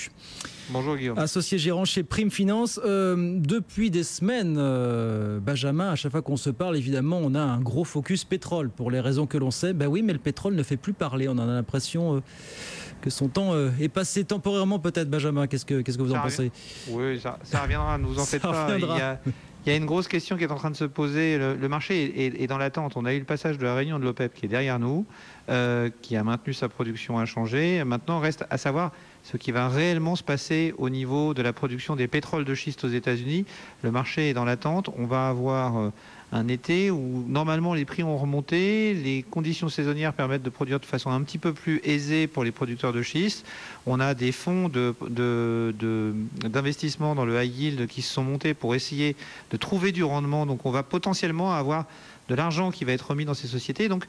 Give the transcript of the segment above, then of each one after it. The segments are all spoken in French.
bienvenue. Bonjour Guillaume. Associé gérant chez Prime Finance. Depuis des semaines, Benjamin, à chaque fois qu'on se parle, évidemment, on a un gros focus pétrole pour les raisons que l'on sait. Ben oui, mais le pétrole ne fait plus parler. On en a l'impression que son temps est passé temporairement peut-être, Benjamin. Qu'est-ce que vous en pensez? Oui, ça reviendra, ne vous en faites pas. Il y a une grosse question qui est en train de se poser. Le marché est dans l'attente. On a eu le passage de la réunion de l'OPEP qui est derrière nous, qui a maintenu sa production inchangée. Maintenant, reste à savoir ce qui va réellement se passer au niveau de la production des pétroles de schiste aux États-Unis. Le marché est dans l'attente. On va avoir un été où normalement les prix ont remonté, les conditions saisonnières permettent de produire de façon un petit peu plus aisée pour les producteurs de schiste. On a des fonds d'investissement dans le high yield qui se sont montés pour essayer de trouver du rendement. Donc on va potentiellement avoir de l'argent qui va être remis dans ces sociétés. Donc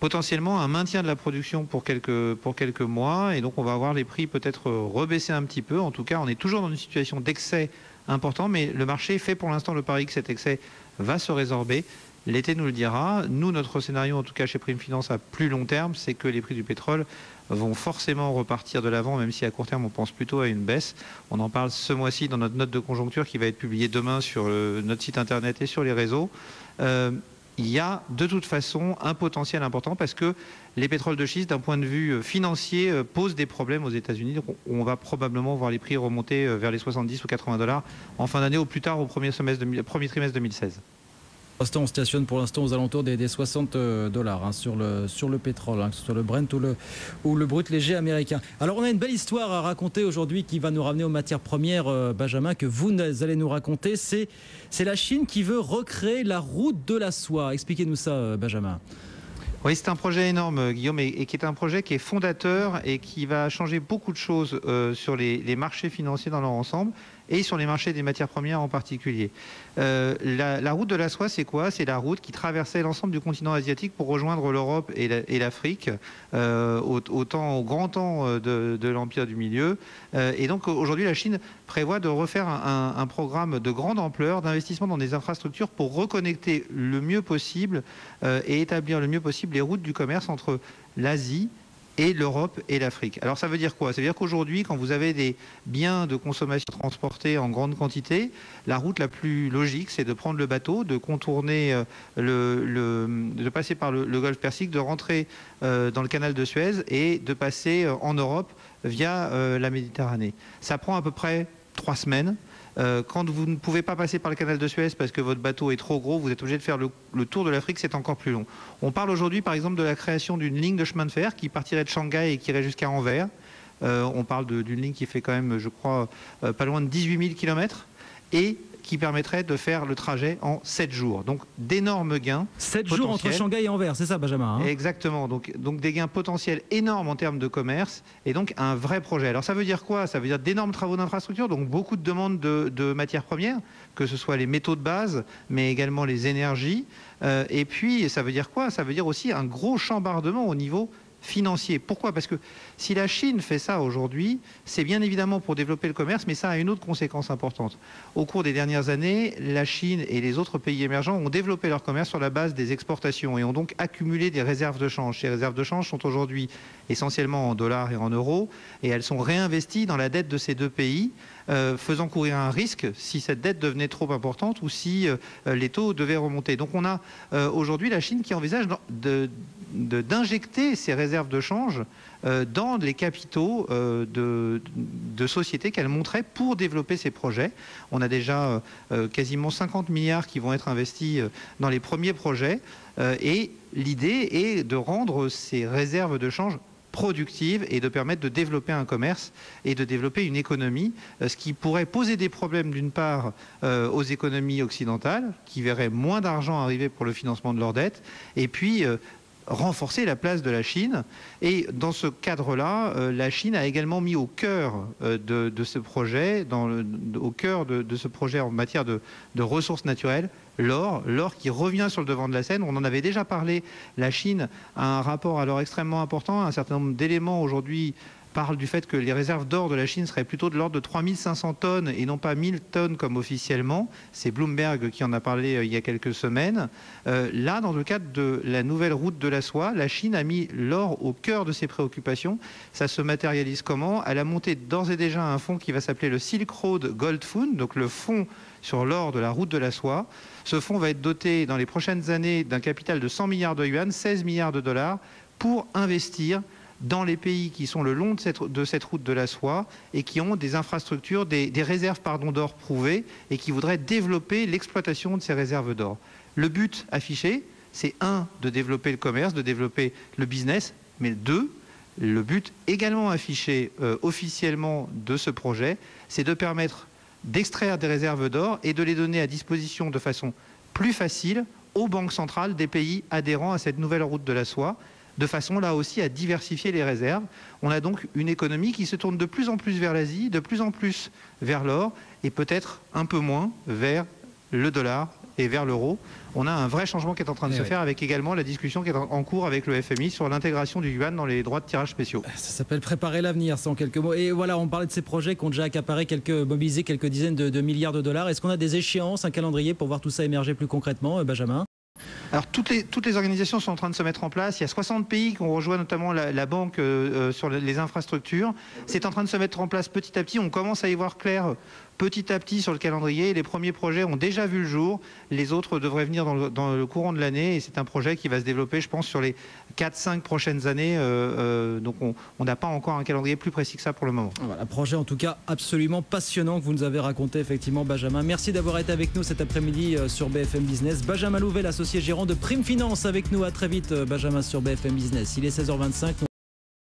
potentiellement un maintien de la production pour quelques mois, et donc on va avoir les prix peut-être rebaisser un petit peu. En tout cas, on est toujours dans une situation d'excès important, mais le marché fait pour l'instant le pari que cet excès va se résorber. L'été nous le dira. Nous, notre scénario, en tout cas chez Prime Finance, à plus long terme, c'est que les prix du pétrole vont forcément repartir de l'avant, même si à court terme on pense plutôt à une baisse. On en parle ce mois-ci dans notre note de conjoncture qui va être publiée demain sur notre site internet et sur les réseaux. Il y a de toute façon un potentiel important parce que les pétroles de schiste, d'un point de vue financier, posent des problèmes aux États-Unis. Donc on va probablement voir les prix remonter vers les 70 ou 80 $ en fin d'année, au plus tard au premier trimestre 2016. On stationne pour l'instant aux alentours des 60 $ sur le pétrole, que ce soit le Brent ou le brut léger américain. Alors on a une belle histoire à raconter aujourd'hui qui va nous ramener aux matières premières, Benjamin, que vous allez nous raconter. C'est la Chine qui veut recréer la route de la soie. Expliquez-nous ça, Benjamin. Oui, c'est un projet énorme, Guillaume, et qui est un projet qui est fondateur et qui va changer beaucoup de choses sur les marchés financiers dans leur ensemble et sur les marchés des matières premières en particulier. La route de la soie, c'est quoi? C'est la route qui traversait l'ensemble du continent asiatique pour rejoindre l'Europe et l'Afrique au grand temps de l'Empire du Milieu. Et donc aujourd'hui, la Chine prévoit de refaire un programme de grande ampleur d'investissement dans des infrastructures pour reconnecter le mieux possible et établir le mieux possible les routes du commerce entre l'Asie et l'Europe et l'Afrique. Alors ça veut dire quoi? Ça veut dire qu'aujourd'hui, quand vous avez des biens de consommation transportés en grande quantité, la route la plus logique, c'est de prendre le bateau, de contourner, de passer par le golfe Persique, de rentrer dans le canal de Suez et de passer en Europe via la Méditerranée. Ça prend à peu près 3 semaines. Quand vous ne pouvez pas passer par le canal de Suez parce que votre bateau est trop gros, vous êtes obligé de faire le tour de l'Afrique, c'est encore plus long. On parle aujourd'hui par exemple de la création d'une ligne de chemin de fer qui partirait de Shanghai et qui irait jusqu'à Anvers. On parle d'une ligne qui fait quand même, je crois, pas loin de 18 000 km et qui permettrait de faire le trajet en 7 jours. Donc d'énormes gains. 7 jours entre Shanghai et Anvers, c'est ça, Benjamin, hein? Exactement. Donc des gains potentiels énormes en termes de commerce et donc un vrai projet. Alors ça veut dire quoi? Ça veut dire d'énormes travaux d'infrastructure, donc beaucoup de demandes de matières premières, que ce soit les métaux de base, mais également les énergies. Et puis ça veut dire quoi? Ça veut dire aussi un gros chambardement au niveau financier. Pourquoi? Parce que si la Chine fait ça aujourd'hui, c'est bien évidemment pour développer le commerce, mais ça a une autre conséquence importante. Au cours des dernières années, la Chine et les autres pays émergents ont développé leur commerce sur la base des exportations et ont donc accumulé des réserves de change. Ces réserves de change sont aujourd'hui essentiellement en dollars et en euros, et elles sont réinvesties dans la dette de ces deux pays, faisant courir un risque si cette dette devenait trop importante ou si les taux devaient remonter. Donc on a aujourd'hui la Chine qui envisage d'injecter ces réserves de change dans les capitaux de sociétés qu'elle monterait pour développer ces projets. On a déjà quasiment 50 milliards qui vont être investis dans les premiers projets et l'idée est de rendre ces réserves de change productive et de permettre de développer un commerce et de développer une économie, ce qui pourrait poser des problèmes d'une part aux économies occidentales qui verraient moins d'argent arriver pour le financement de leurs dettes et puis renforcer la place de la Chine. Et dans ce cadre-là, la Chine a également mis au cœur de ce projet, au cœur de ce projet en matière de ressources naturelles, l'or qui revient sur le devant de la scène. On en avait déjà parlé. La Chine a un rapport à l'or extrêmement important, un certain nombre d'éléments aujourd'hui parle du fait que les réserves d'or de la Chine seraient plutôt de l'ordre de 3500 tonnes et non pas 1000 tonnes comme officiellement. C'est Bloomberg qui en a parlé il y a quelques semaines. Là, dans le cadre de la nouvelle route de la soie, la Chine a mis l'or au cœur de ses préoccupations. Ça se matérialise comment? Elle a monté d'ores et déjà un fonds qui va s'appeler le Silk Road Gold Fund, donc le fonds sur l'or de la route de la soie. Ce fonds va être doté dans les prochaines années d'un capital de 100 milliards de yuan, 16 milliards de dollars, pour investir dans les pays qui sont le long de cette route de la soie et qui ont des infrastructures, des réserves d'or prouvées et qui voudraient développer l'exploitation de ces réserves d'or. Le but affiché, c'est de développer le commerce, de développer le business, mais le but également affiché officiellement de ce projet, c'est de permettre d'extraire des réserves d'or et de les donner à disposition de façon plus facile aux banques centrales des pays adhérents à cette nouvelle route de la soie, de façon là aussi à diversifier les réserves. On a donc une économie qui se tourne de plus en plus vers l'Asie, de plus en plus vers l'or et peut-être un peu moins vers le dollar et vers l'euro. On a un vrai changement qui est en train de se faire, avec également la discussion qui est en cours avec le FMI sur l'intégration du yuan dans les droits de tirage spéciaux. Ça s'appelle préparer l'avenir, ça en quelques mots. Et voilà, on parlait de ces projets qui ont déjà mobilisé quelques dizaines de milliards de dollars. Est-ce qu'on a des échéances, un calendrier pour voir tout ça émerger plus concrètement, Benjamin ? Alors toutes les organisations sont en train de se mettre en place. Il y a 60 pays qui ont rejoint notamment la banque sur les infrastructures. C'est en train de se mettre en place petit à petit. On commence à y voir clair petit à petit sur le calendrier. Les premiers projets ont déjà vu le jour. Les autres devraient venir dans le courant de l'année. Et c'est un projet qui va se développer, je pense, sur les 4-5 prochaines années. Donc on n'a pas encore un calendrier plus précis que ça pour le moment. Voilà, projet en tout cas absolument passionnant que vous nous avez raconté effectivement, Benjamin. Merci d'avoir été avec nous cet après-midi sur BFM Business. Benjamin Louvet, l'associé gérant de Prime Finance avec nous. À très vite, Benjamin, sur BFM Business. Il est 16h25.